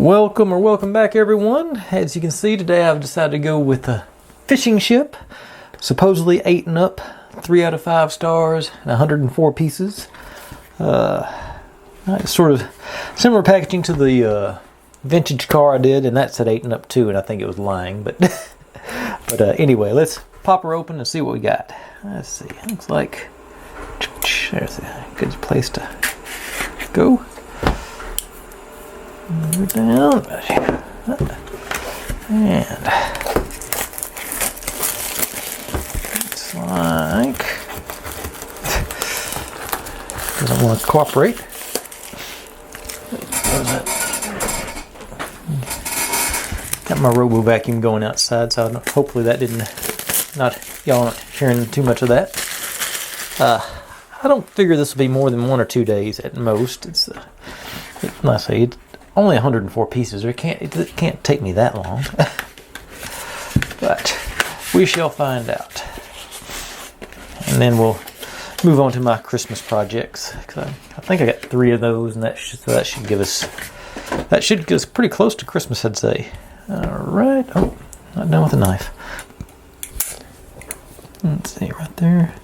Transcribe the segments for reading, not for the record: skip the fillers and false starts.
Welcome back, everyone. As you can see, today I've decided to go with a fishing ship, supposedly 8 and up, 3 out of 5 stars, and 104 pieces. Sort of similar packaging to the vintage car I did, and that said 8 and up too, and I think it was lying. But anyway, let's pop her open and see what we got. Let's see. Looks like there's a good place to go. Down, and it's like doesn't want to cooperate. Got my robo vacuum going outside, so hopefully that y'all aren't hearing too much of that. I don't figure this will be more than 1 or 2 days at most. It's only 104 pieces. It can't take me that long. But we shall find out. And then we'll move on to my Christmas projects. I think I got 3 of those, and that should give us pretty close to Christmas, I'd say. Alright. Oh, not done with a knife. Let's see, right there.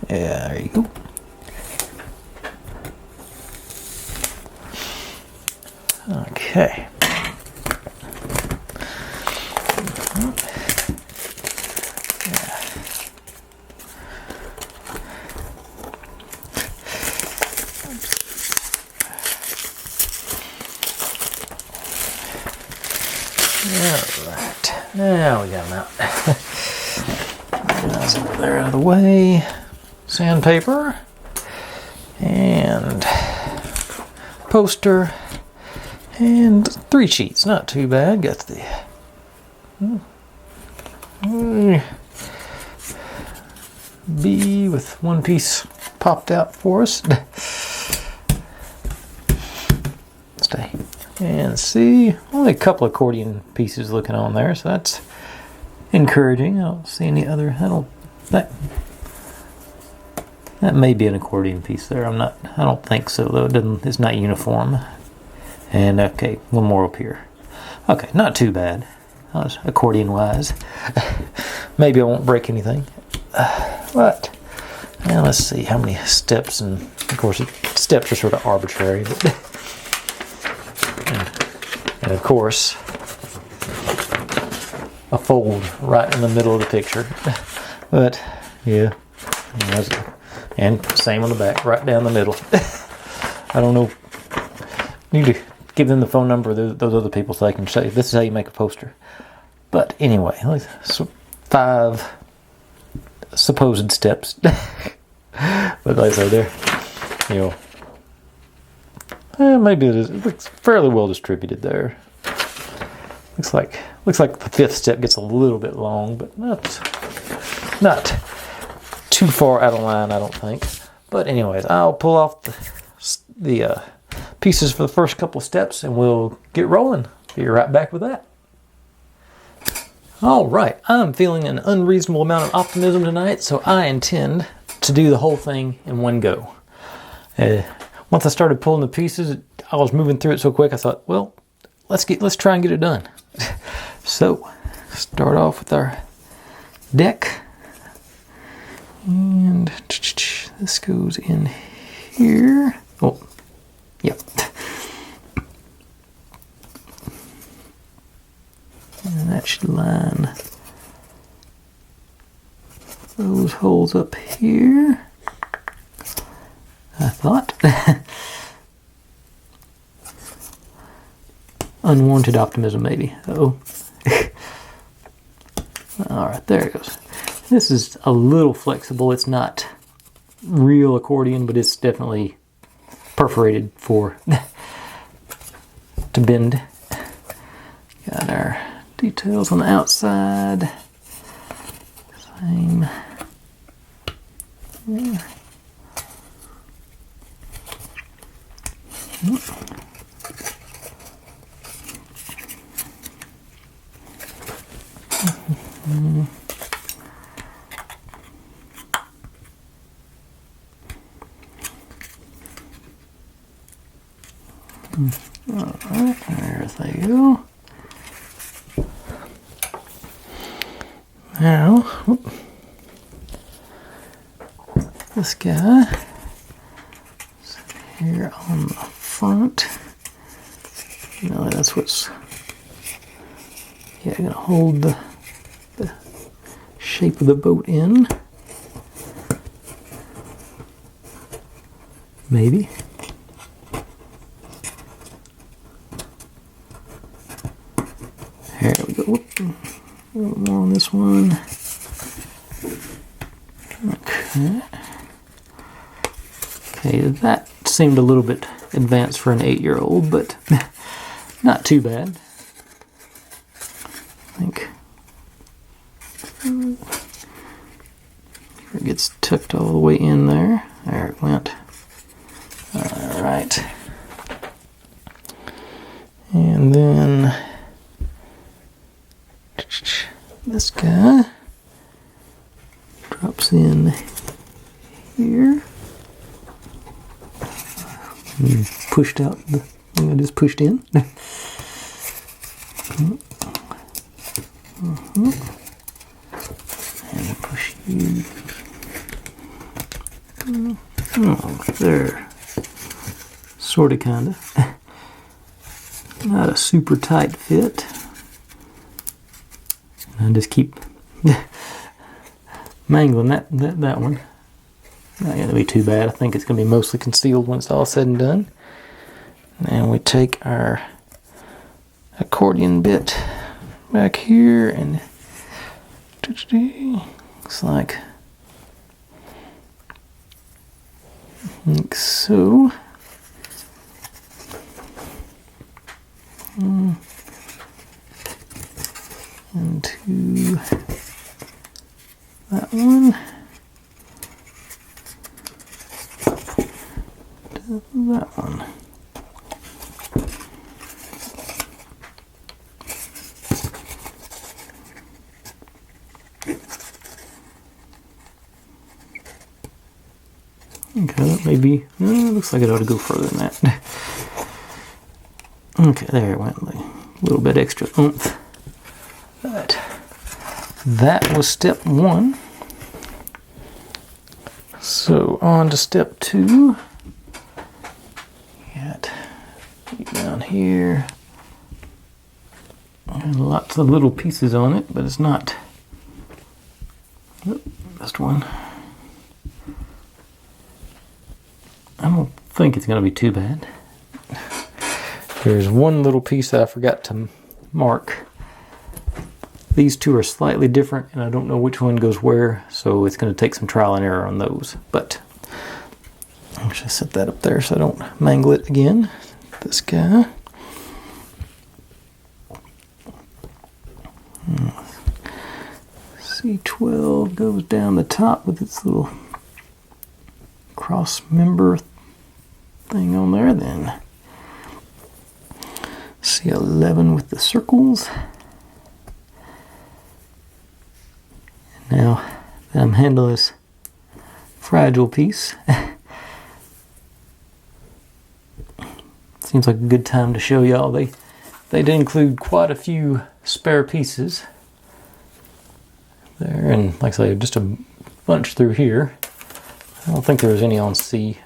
Yeah, there you go. Okay. Alright. Now we got them out. That's over there out of the way. Sandpaper. And poster. And 3 sheets, not too bad. Got the B with 1 piece popped out for us. Stay. And C, only a couple accordion pieces looking on there, so that's encouraging. I don't see any other. That may be an accordion piece there. I don't think so though. It's not uniform. And okay, 1 more up here. Okay, not too bad. Accordion wise. Maybe I won't break anything. But now let's see how many steps, and of course steps are sort of arbitrary. But and of course a fold right in the middle of the picture. But yeah, and same on the back, right down the middle. I don't know. Need to give them the phone number of those other people so they can say this is how you make a poster. But anyway, 5 supposed steps. But like I say, maybe it looks fairly well distributed there. Looks like the 5th step gets a little bit long, but not too far out of line, I don't think. But anyways, I'll pull off the pieces for the first couple of steps, and we'll get rolling. Be right back with that. All right, I'm feeling an unreasonable amount of optimism tonight, so I intend to do the whole thing in one go. Once I started pulling the pieces, I was moving through it so quick. I thought, well, let's try and get it done. So, start off with our deck, and this goes in here. Oh. Yep. And that should line those holes up here, I thought. Unwanted optimism, maybe. Uh-oh. Alright, there it goes. This is a little flexible. It's not real accordion, but it's definitely perforated to bend. Got our details on the outside. Same. Yeah. Alright, there they go. Now, whoop, this guy is here on the front. No, that's what's, yeah, gonna hold the shape of the boat in. Maybe. There we go. Whoop. A little more on this one. Okay. Okay, that seemed a little bit advanced for an 8-year-old, but not too bad. I think it gets tucked all the way in there. There it went. All right. And then this guy drops in here. And pushed out the thing I just pushed in. And push you. Oh, there. Sorta, kinda. Not a super tight fit. I just keep mangling that one. Not gonna be too bad. I think it's gonna be mostly concealed when it's all said and done. And we take our accordion bit back here and looks like so. Into that one. To that one. Okay, that may be, looks like it ought to go further than that. Okay, there it went, a little bit extra oomph. But that was step 1. So on to step 2. Got down here. And lots of little pieces on it, but it's not. Oh, missed one. I don't think it's going to be too bad. There's one little piece that I forgot to mark. These two are slightly different, and I don't know which one goes where, so it's going to take some trial and error on those. But I'll just set that up there so I don't mangle it again. This guy. C12 goes down the top with its little cross member thing on there. Then C11 with the circles. Now that I'm handling this fragile piece, seems like a good time to show y'all. They did include quite a few spare pieces there, and like I say, just a bunch through here. I don't think there was any on C,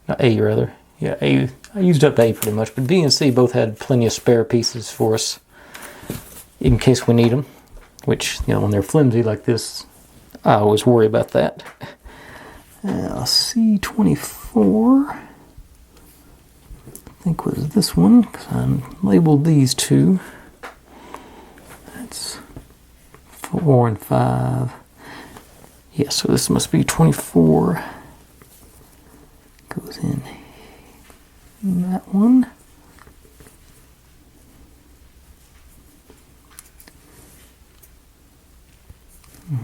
not A rather. Yeah, A. I used up A pretty much, but B and C both had plenty of spare pieces for us in case we need them. Which, you know, when they're flimsy like this, I always worry about that. Now C24, I think was this one, because I labeled these two. That's 4 and 5. Yeah, so this must be 24. Goes in that one.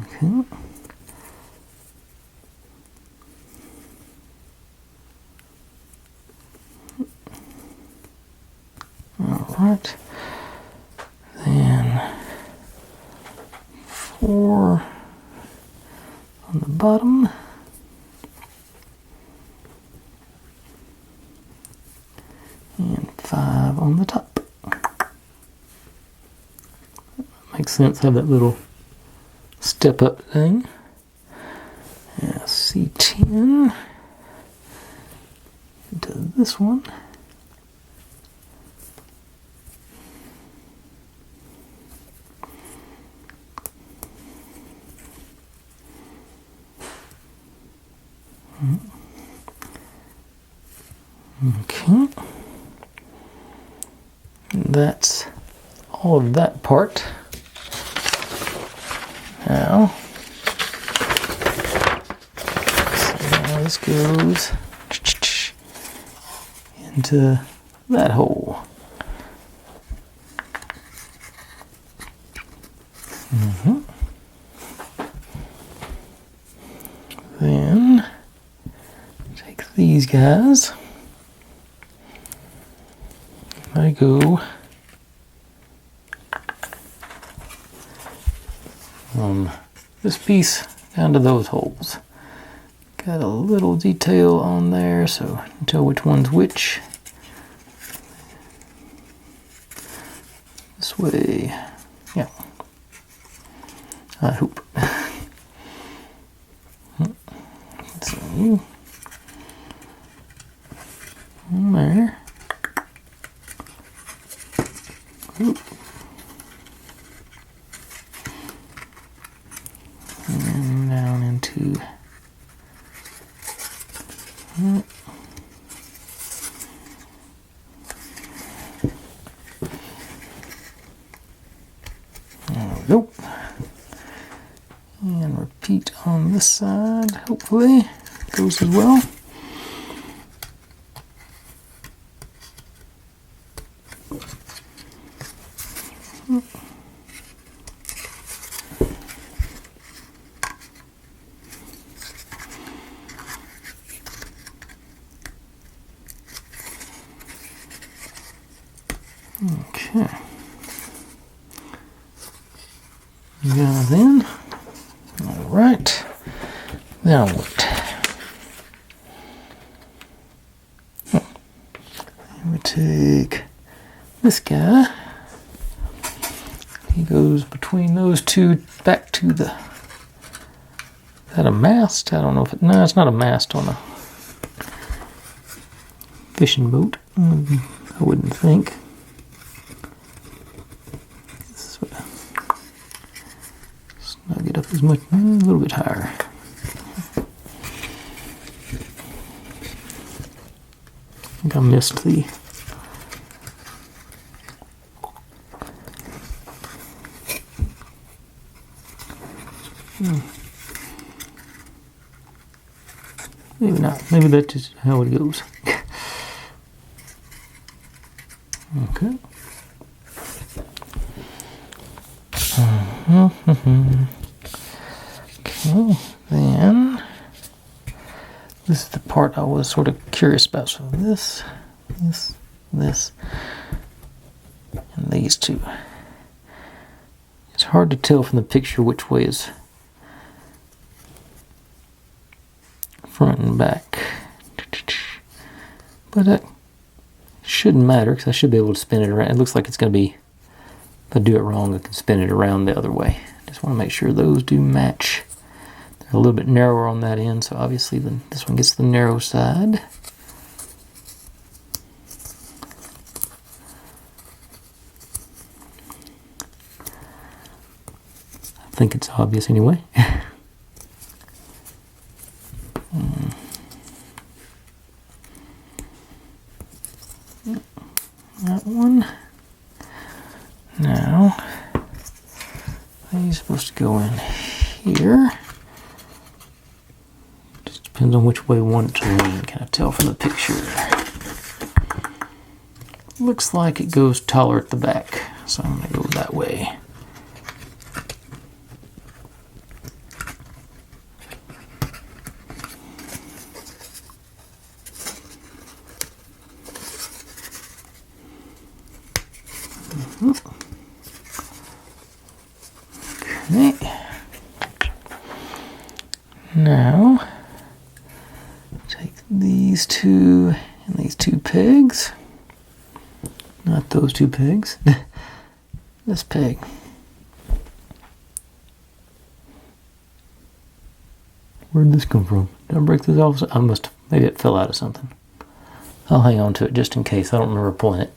Okay. All right. Then 4 on the bottom. And 5 on the top. Makes sense, have that little step up thing. Now C10 into this one. Okay. That's all of that part. Now, this goes into that hole. Then take these guys. I go from this piece down to those holes. Got a little detail on there, so you can tell which one's which. This way, yeah. I hope. So, there. Oop. And then down into there we go. And repeat on this side, hopefully it goes as well. Okay. Now then, all right. Now what? We take this guy. He goes between those two back to the. Is that a mast? I don't know if it. No, it's not a mast on a fishing boat. I wouldn't think. Snug it up as much, a little bit higher. I think I missed the. Maybe not. Maybe that's just how it goes. Okay. Okay, then this is the part I was sort of curious about. So this, and these two. It's hard to tell from the picture which way is front and back, but that shouldn't matter because I should be able to spin it around. It looks like it's going to be, if I do it wrong, I can spin it around the other way. Just want to make sure those do match. They're a little bit narrower on that end, so obviously this one gets the narrow side. I think it's obvious anyway. That one. Now, he's supposed to go in here. Just depends on which way we want it to lean. Can I tell from the picture? Looks like it goes taller at the back, so I'm going to go that way. Okay. Now, take these two and these two pegs, Not those two pegs. This peg. Where'd this come from? Did I break this off? I must. Maybe it fell out of something. I'll hang on to it just in case. I don't remember pulling it.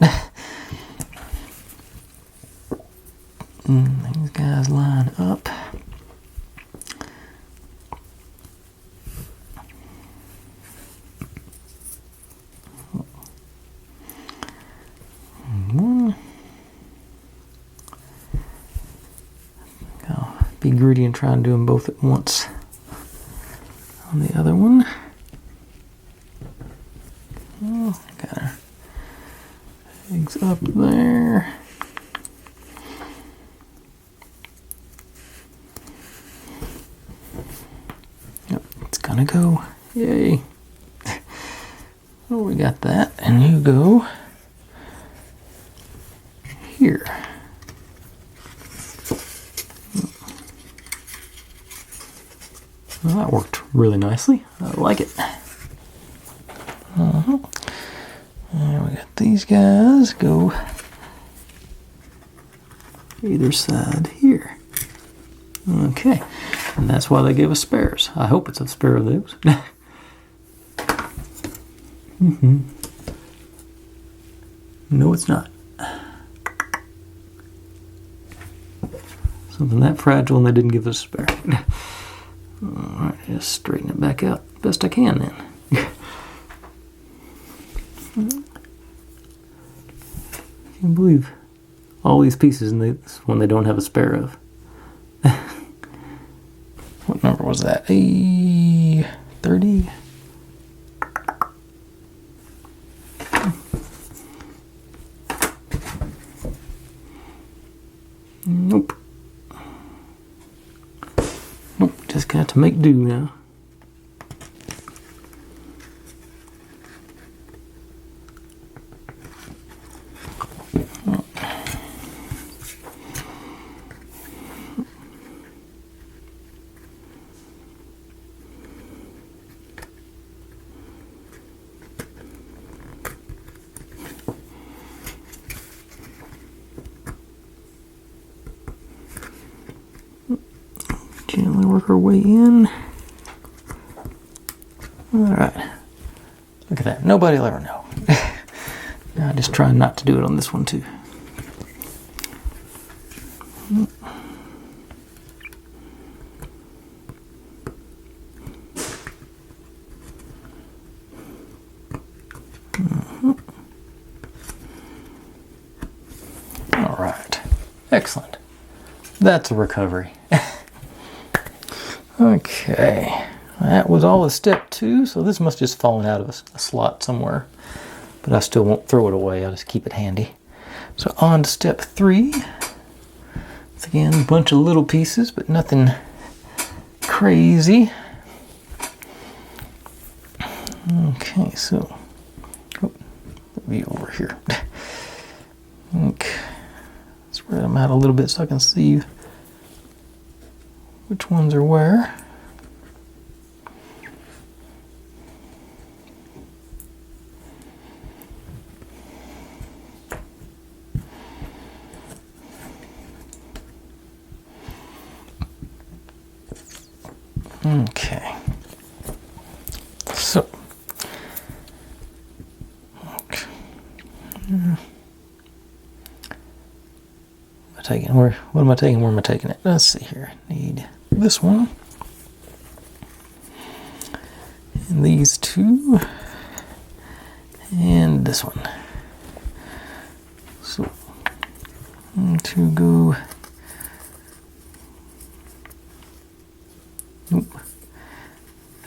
These guys line up. One. I'll be greedy and try and do them both at once. On the other one. Oh, got our eggs up there. Yep, it's gonna go. Yay. Well, we got that, and you go here. Well, that worked really nicely. I like it. And we got these guys go either side here. Okay, and that's why they gave us spares. I hope it's a spare of those. No, it's not. Something that fragile and they didn't give us a spare. Alright, just straighten it back out best I can then. I can't believe all these pieces in this one they don't have a spare of. What number was that? A 30? Nope. Nope, just got to make do now. Gently work our way in. Alright. Look at that. Nobody will ever know. I just try not to do it on this one too. Alright. Excellent. That's a recovery. Okay, that was all of step 2, so this must just fallen out of a slot somewhere. But I still won't throw it away, I'll just keep it handy. So on to step 3. It's again a bunch of little pieces, but nothing crazy. Okay, so let me over here. Okay, spread them out a little bit so I can see which ones are where. Okay. So. Okay. What am I taking? Where am I taking it? Let's see here. Need this one. And these two. And this one. So, to go. Nope.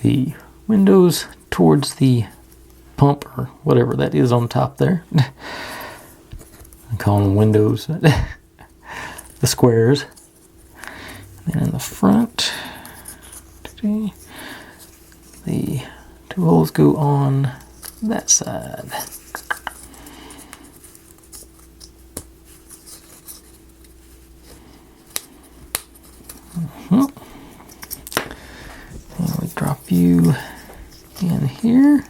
The windows towards the pump or whatever that is on top there. I call them windows. The squares. And in the front, the 2 holes go on that side. And we drop you in here.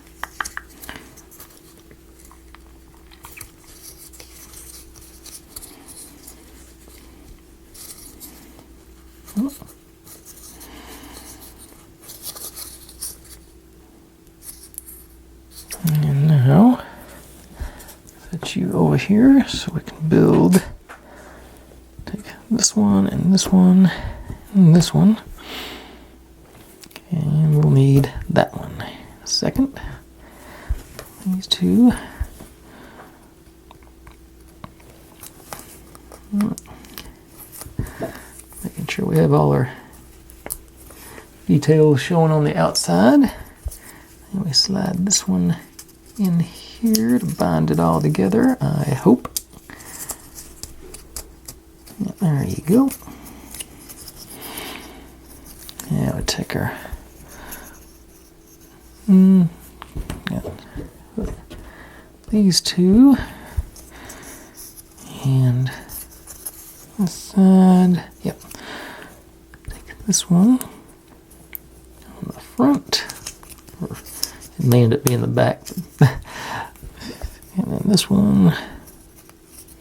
And now, set you over here so we can build. Take this one and this one and this one. And we'll need that one. Second, these two. Making sure we have all our details showing on the outside. And we slide this one in here to bind it all together, I hope. There you go. Now we take our these two and this side. Yep. Take this one on the front. It may end up being the back. And then this one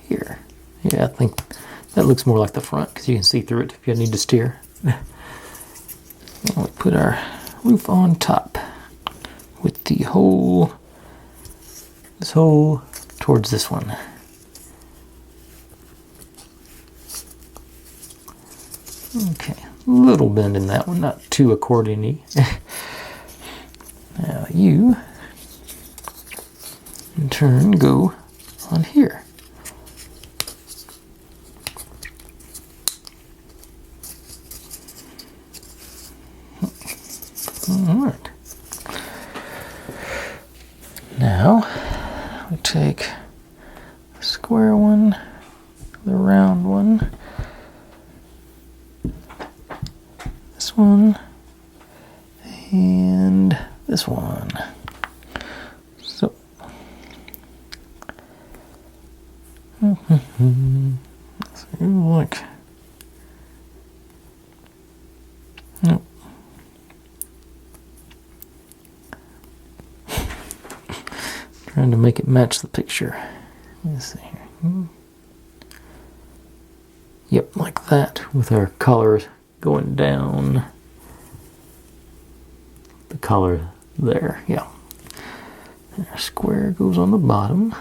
here. Yeah, I think that looks more like the front because you can see through it if you need to steer. And we put our roof on top with the hole, this hole towards this one. Okay, a little bend in that one, not too accordion-y. Now you, in turn, go on here. Alright. Now, we take the square one, the round one, this one, and this one. So, like, nope. Trying to make it match the picture. Let's see here. Yep, like that, with our colors going down. The color there, yeah. And our square goes on the bottom.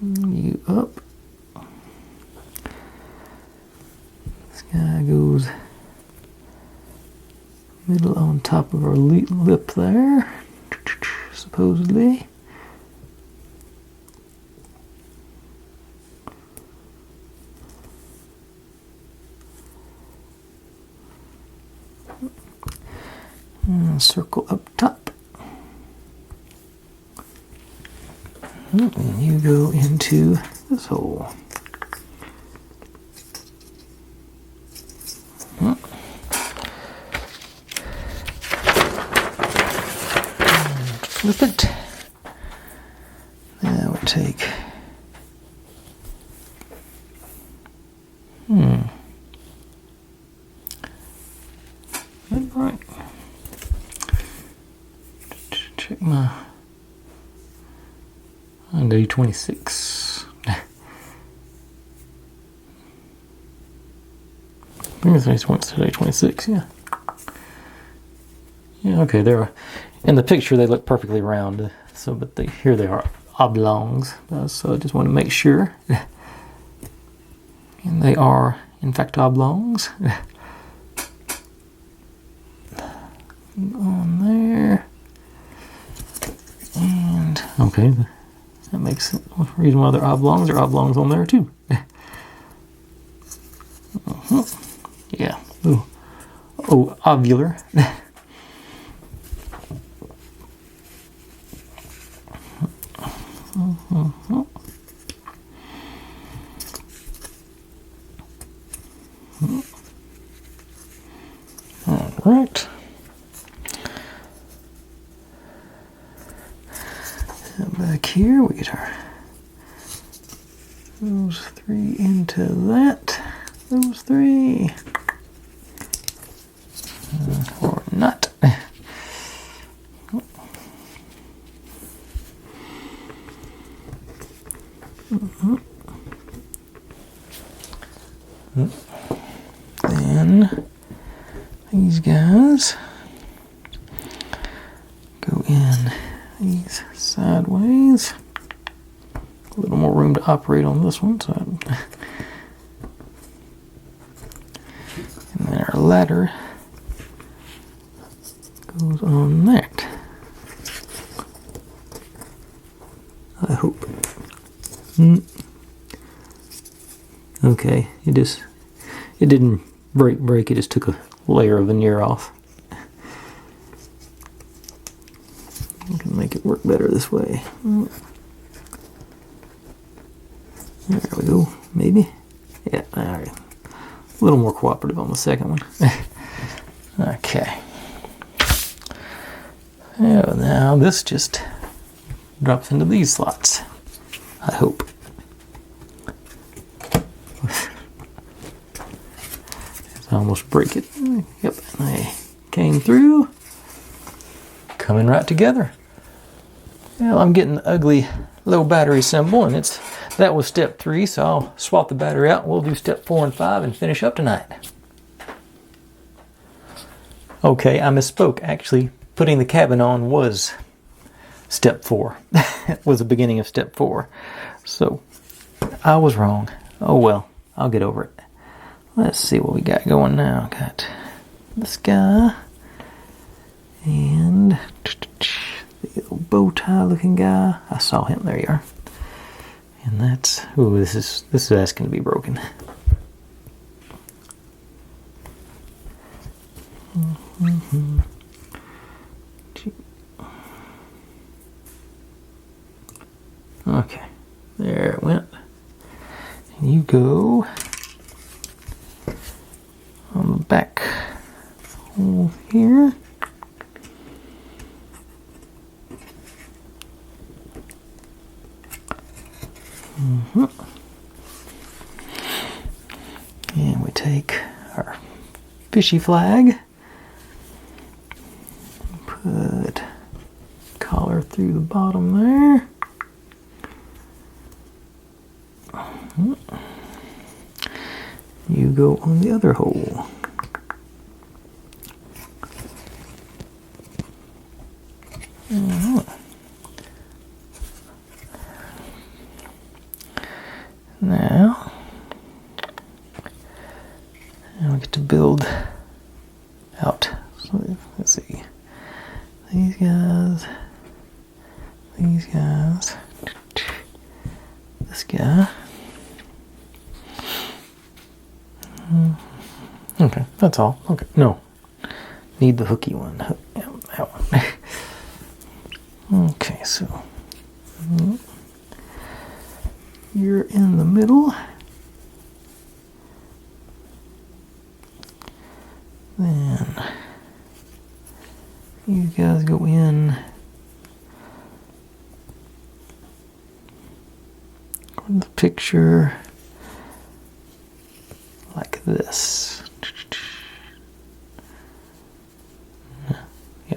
You up. This guy goes middle on top of our lip there, supposedly. And circle up top. And you go into this hole. Flip it. Now we take. Right. Check my day 26. I think it's today 26, yeah. Yeah, okay, they're in the picture they look perfectly round. So but here they are oblongs. So I just want to make sure. And they are in fact oblongs. On there. And okay, that makes sense. The reason why they're oblongs on there too. Yeah. Ooh. Oh, ovular. All right. Back here we get our those three into that, those three, or not. Then these guys in these sideways. A little more room to operate on this one. So and then our ladder goes on that. I hope. Okay, it didn't break, it just took a layer of veneer off. I can make it work better this way. There we go, maybe. Yeah, alright. A little more cooperative on the second one. Okay. Oh, now this just drops into these slots, I hope. I almost break it. Yep, they came through. Coming right together. Well, I'm getting the ugly low battery symbol, and that was step 3, so I'll swap the battery out. We'll do step 4 and 5 and finish up tonight. Okay, I misspoke. Actually, putting the cabin on was step 4. It was the beginning of step 4. So, I was wrong. Oh well, I'll get over it. Let's see what we got going now. Got this guy and the little bow tie looking guy. I saw him. There you are. And that's, ooh, this is asking to be broken. Okay, there it went. And you go on the back hole here. And we take our fishy flag, put collar through the bottom there. You go on the other hole. Now we get to build out. So let's see. These guys, this guy. Okay, that's all. Okay, no. Need the hooky one. Yeah, that one. Okay, so you're in the middle. Then you guys go in on the picture like this. Yeah.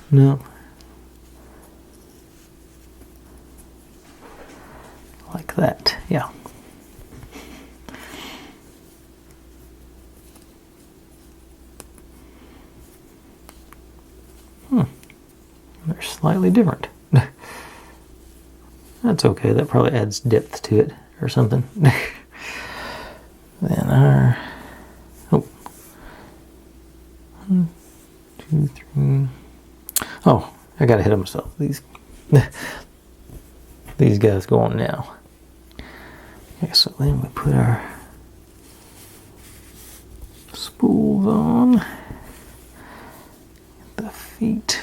No. Like that, yeah. They're slightly different. That's okay, that probably adds depth to it or something. Then our, oh, 1, 2, 3. Oh, I got ahead of myself. These guys go on now. Okay, so then we put our spools on. The feet.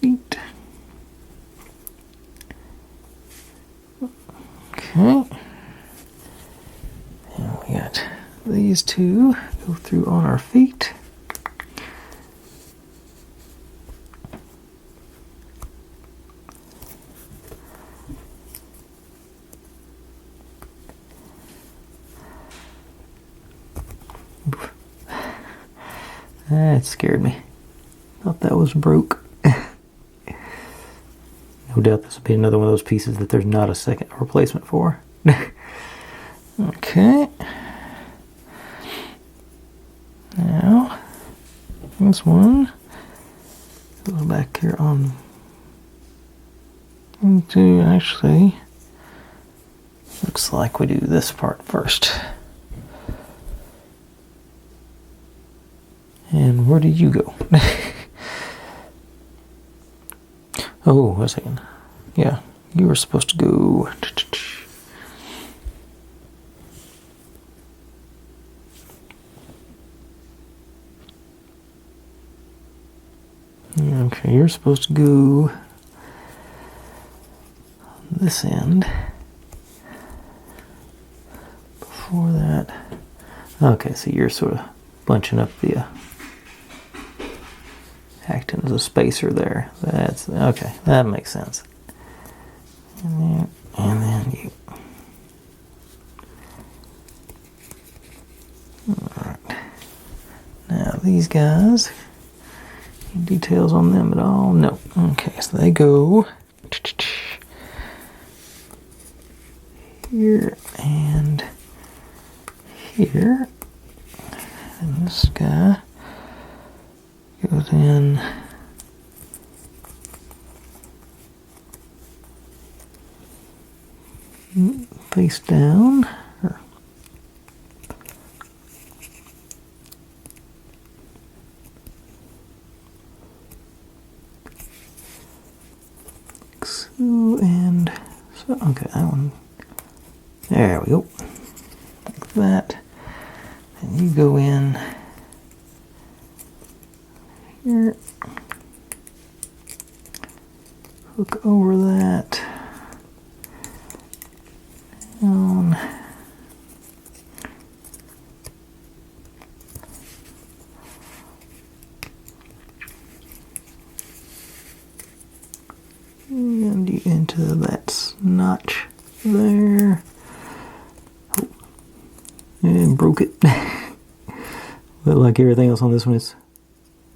Feet. Okay. And we got these two go through on our feet. That scared me. Thought that was broke. No doubt this will be another one of those pieces that there's not a second replacement for. Okay. Now, this one goes back here on into, actually, looks like we do this part first. And where did you go? Oh, wait a second. Yeah, you were supposed to go. Okay, you're supposed to go on this end. Before that. Okay, so you're sort of bunching up the acting as a spacer there. That's okay. That makes sense. And then you. All right. Now these guys. Any details on them at all? No. Okay, so they go here and here, and this guy goes in face down. And so, okay, that one. There we go. Like that. And you go in here. Hook over that. Down. And you into that notch there. Oh, and broke it. But like everything else on this one,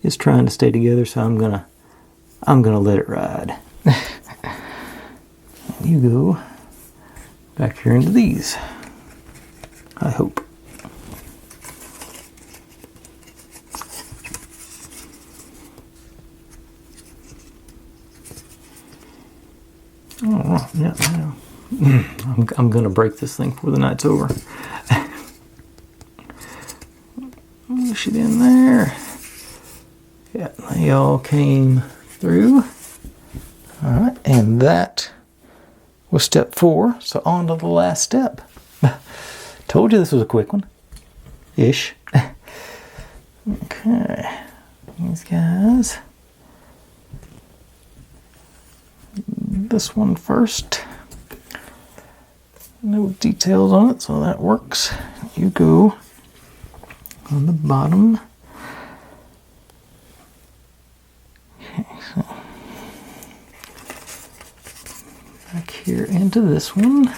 it's trying to stay together, so I'm gonna let it ride. And you go back here into these. I hope. Oh, yeah. I'm gonna break this thing before the night's over. Push it in there. Yeah, they all came through. All right, and that was step 4. So on to the last step. Told you this was a quick one. Ish. Okay. These guys. This one first. No details on it, so that works. You go on the bottom. Okay, so back here into this one.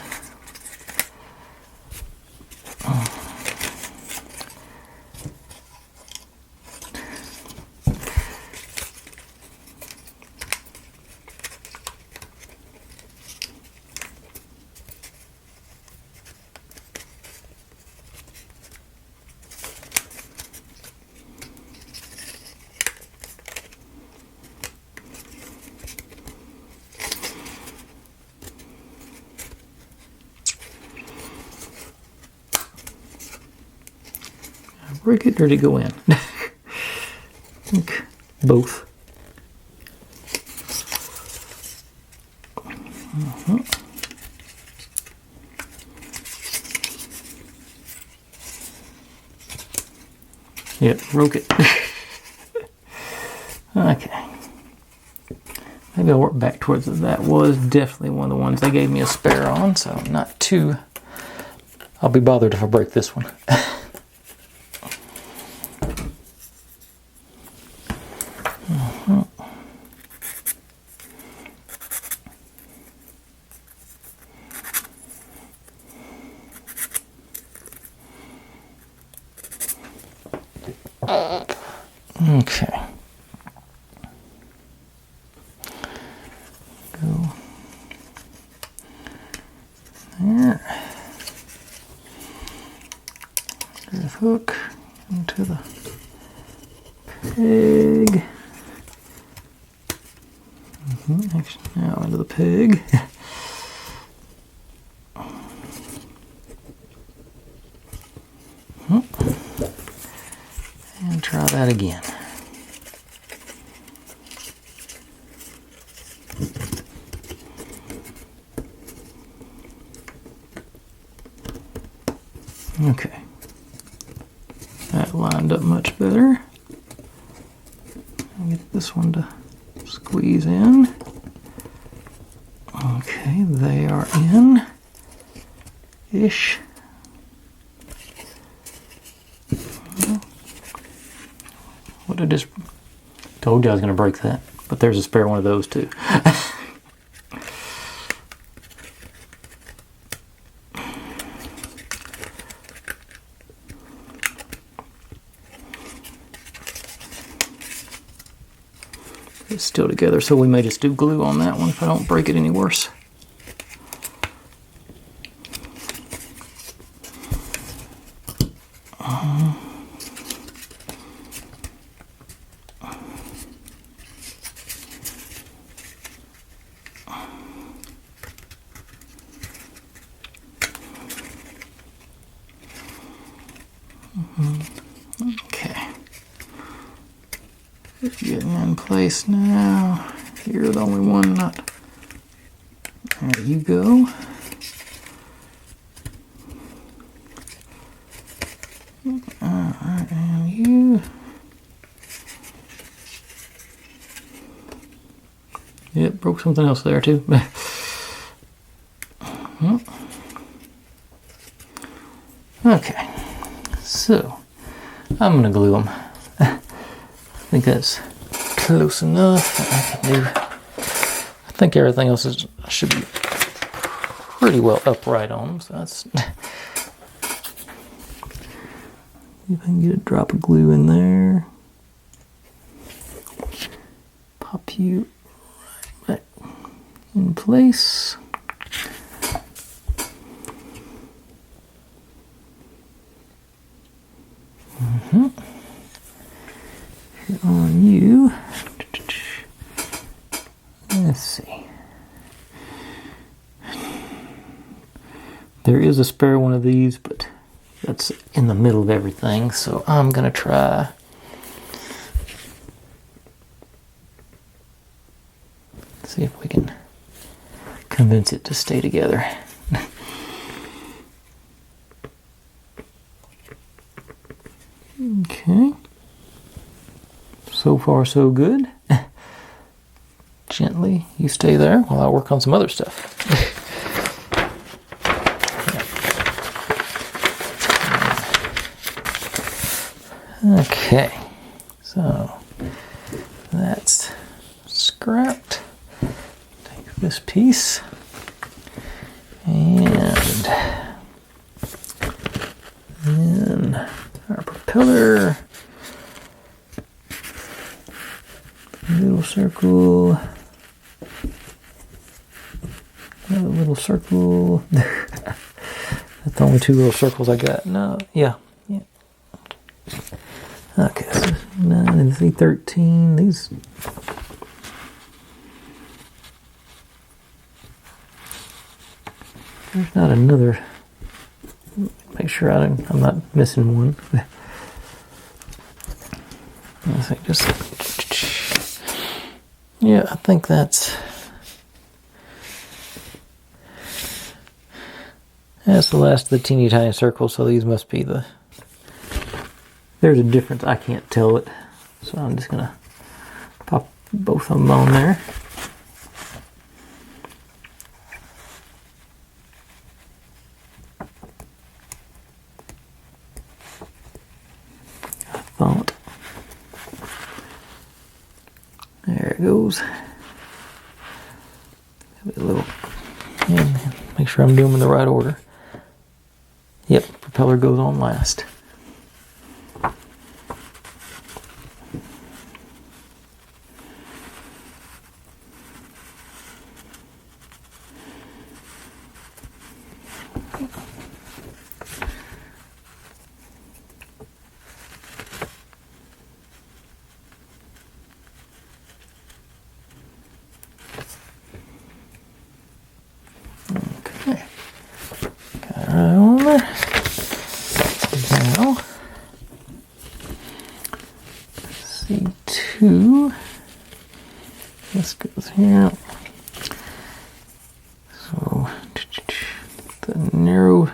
Break it or did it go in? Okay, both. Yep, broke it. Okay. Maybe I'll work back towards it. That was definitely one of the ones they gave me a spare on, so not too. I'll be bothered if I break this one. Okay. peg. Actually, now into the peg. And try that again. Okay. That lined up much better. I'll get this one to squeeze in. Okay, they are in. Ish. What I just told you I was going to break that, but there's a spare one of those too. It's still together, so we may just do glue on that one if I don't break it any worse. Okay. Getting in place now. You're the only one not. There you go. Alright, and you. Yep, broke something else there too. Okay, so I'm gonna glue them. I think that's close enough. I can do. I think everything else should be pretty well upright on them. So that's. If I can get a drop of glue in there, pop you right back in place. On you. Let's see. There is a spare one of these, but that's in the middle of everything, so I'm gonna try see if we can convince it to stay together. Okay. So far, so good. Gently, you stay there while I work on some other stuff. Okay, so that's scrapped. Take this piece and then our propeller. Little circle, another little circle. That's the only two little circles I got. No, yeah. Okay, so 9 and 13. These. There's not another. Make sure I'm not missing one. I think just. Yeah, I think that's the last of the teeny tiny circles, so these must be the. There's a difference, I can't tell it, so I'm just gonna pop both of them on there. I thought. There it goes. A little, and make sure I'm doing them in the right order. Yep, propeller goes on last. C2. This goes here. So the narrow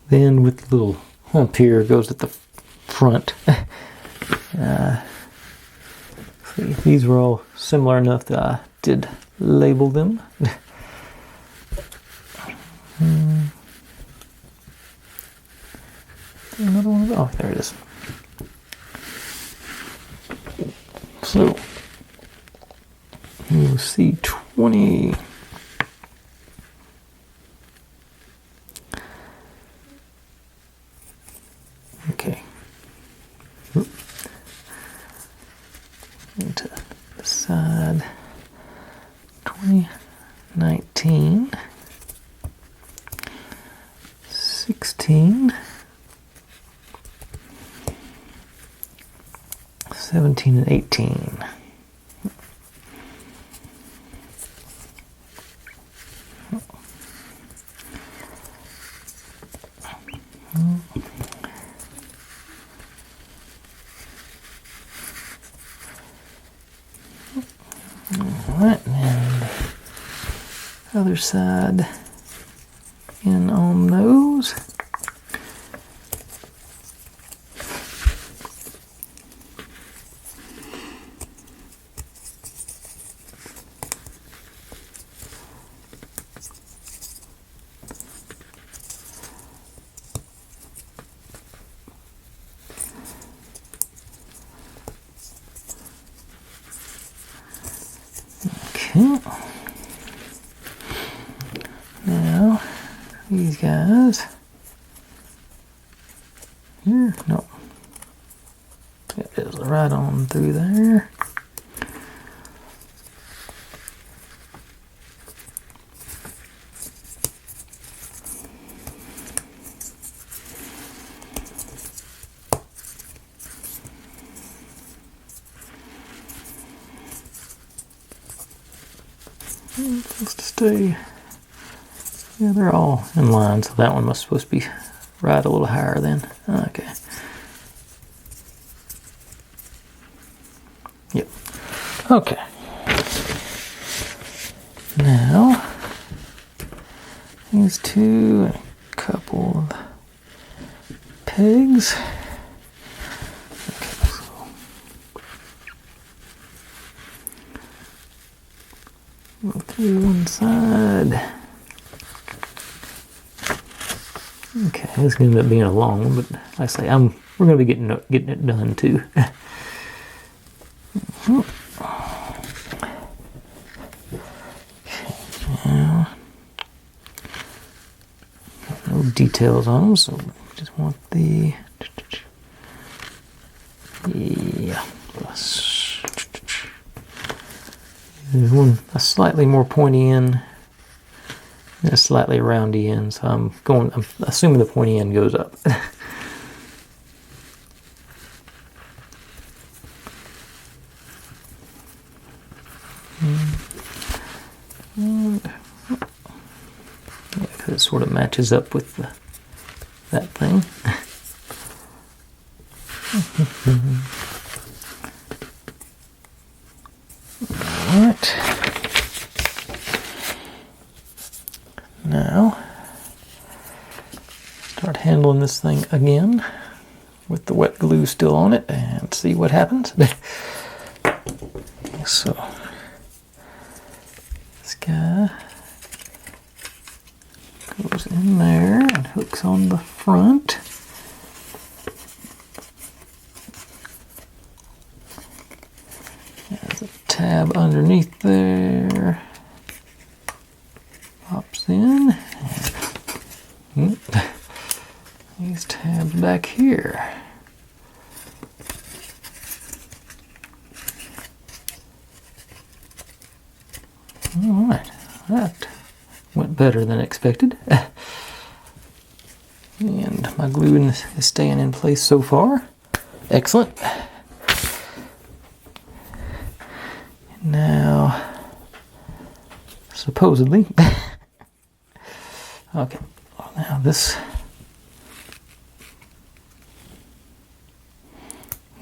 bend with the little hump here goes at the front. See, these were all similar enough that I did label them. Another one. Oh, there it is. So you'll see 20. Okay. Into the side. 2019. 16. 17 and 18. Alright, and other side in on those. Okay. Now, these guys here, no, it is right on through there. Supposed to stay. Yeah, they're all in line, so that one must supposed to be right a little higher then. Okay. Yep. Okay. Now, these two, a couple of pegs. Go through one side. Okay, this is going to end up being a long one, but like I say, we're going to be getting it done too. Okay, now, no details on them, so we just want the there's one a slightly more pointy end and a slightly roundy end, so I'm assuming the pointy end goes up. Because it sort of matches up with that thing. Alright. Now, start handling this thing again with the wet glue still on it and see what happens. So, this guy goes in there and hooks on the front. There's a tab underneath there. Pops in. These tabs back here. Alright, that went better than expected. And my glue is staying in place so far. Excellent. Now, supposedly, okay, now this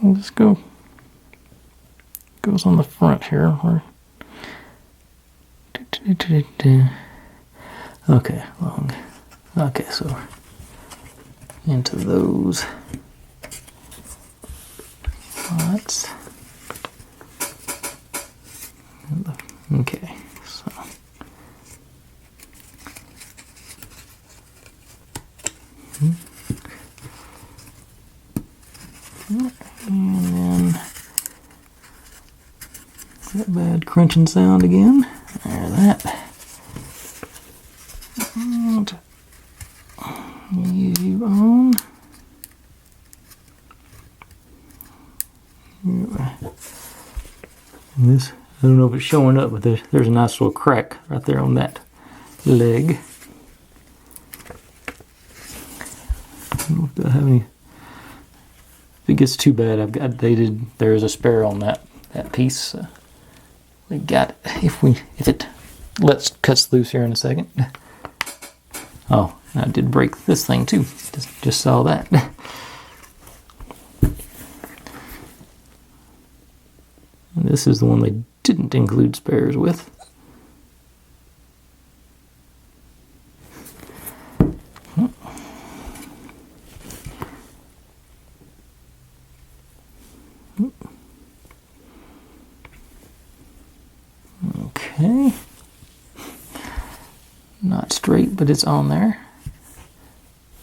Let's go. Goes on the front here. Okay, long. Okay, so into those spots. Okay, so. And then that bad crunching sound again. There, that. And you on. And this, I don't know if it's showing up, but there's a nice little crack right there on that leg. I don't know if I have any. If it gets too bad, I've got dated. There is a spare on that piece. So we got if it cuts loose here in a second. Oh, I did break this thing too. Just saw that. And this is the one they didn't include spares with. Okay. Not straight, but it's on there.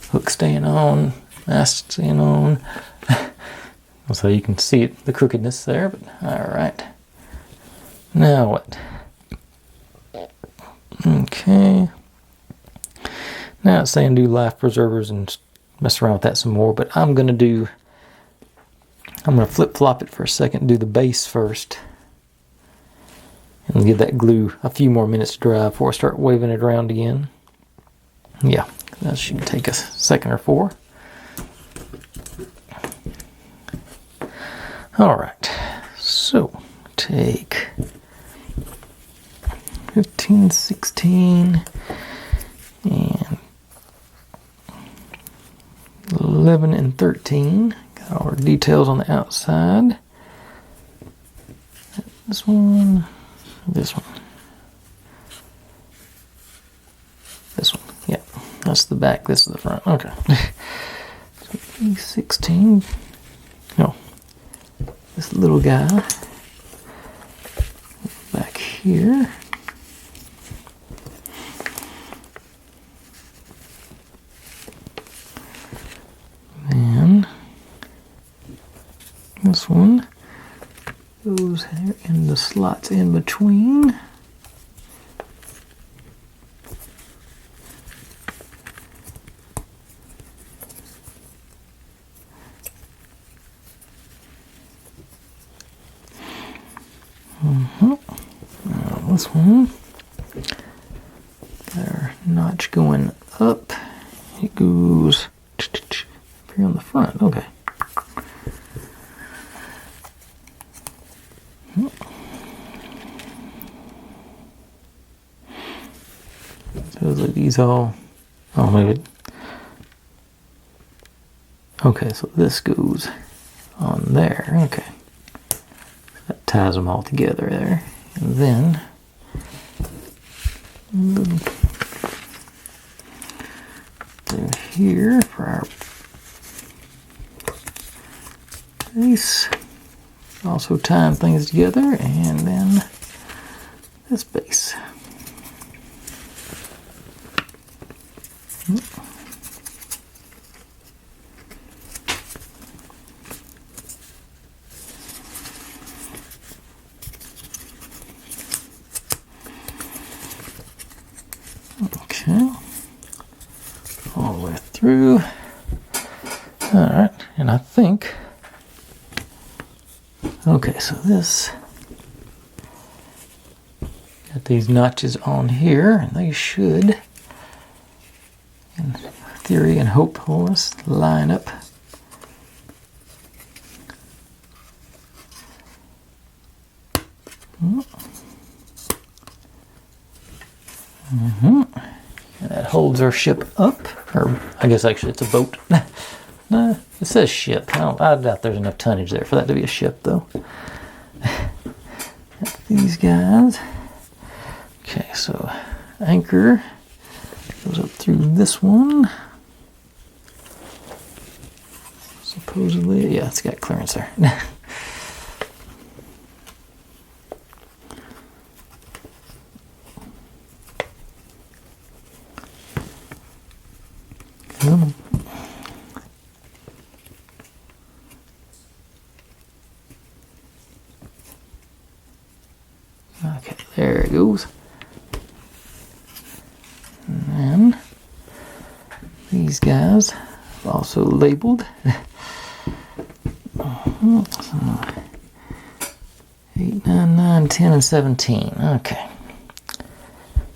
Hook staying on, mast staying on. So you can see it, the crookedness there, but alright. Now what? Okay. Now it's saying do life preservers and mess around with that some more, but I'm going to flip-flop it for a second, do the base first. And give that glue a few more minutes to dry before I start waving it around again. Yeah, that should take a second or four. Alright, so take 15, 16, and 11 and 13. Got all our details on the outside. This one. This one. This one. Yeah. That's the back. This is the front. Okay. So E16. No. This little guy. Back here. Then this one goes here in the slots in between. Now this one, got our notch going up. It goes up here on the front. Okay. So like these all, oh maybe, okay, so this goes on there, okay. That ties them all together there. And then, through here for our base. Also tying things together, and then this base. Okay, all the way through. All right, and I think, okay, so this, got these notches on here, and they should, in theory and hopefulness, line up. And that holds our ship up, or I guess actually it's a boat. Nah, it says ship. I doubt there's enough tonnage there for that to be a ship, though. These guys. Okay, so anchor goes up through this one. Supposedly, yeah, it's got clearance there. Come on. Okay, there it goes. And then these guys also labeled. 8, 9, 9, 10, and 17. Okay.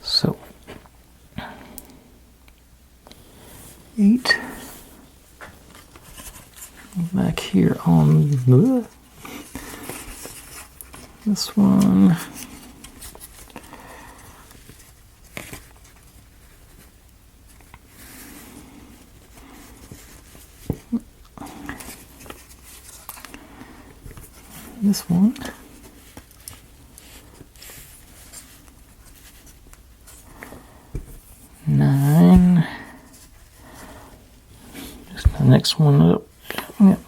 So 8 back here on this one. This one. Nine. Just the next one up. Yep.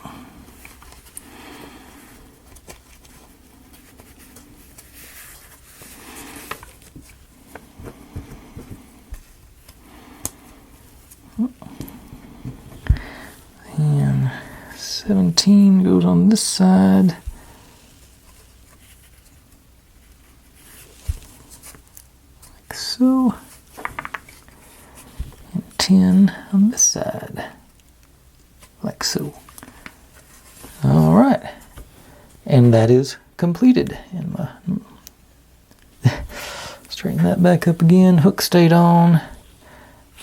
And 17 goes on this side. Like so. And 10 on this side. Like so. All right. And that is completed. And straighten that back up again. Hook stayed on.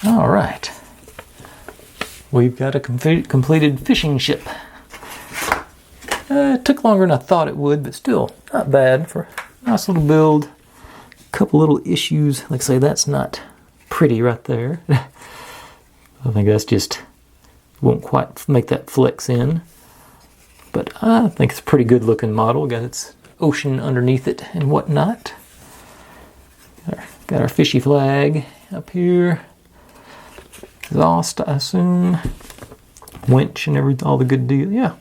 All right. We've got a completed fishing ship. It took longer than I thought it would, but still not bad for a nice little build. A couple little issues. Like I say, that's not pretty right there. I think that's just won't quite make that flex in. But I think it's a pretty good looking model. Got its ocean underneath it and whatnot. Got our fishy flag up here. Exhaust, I assume. Winch and all the good deal. Yeah.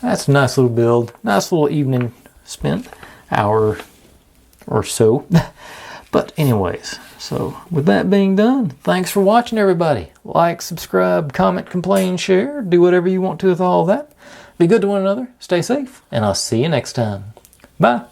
That's a nice little build. Nice little evening spent. Hour or so. But anyways, so with that being done, thanks for watching, everybody. Like, subscribe, comment, complain, share. Do whatever you want to with all that. Be good to one another. Stay safe. And I'll see you next time. Bye.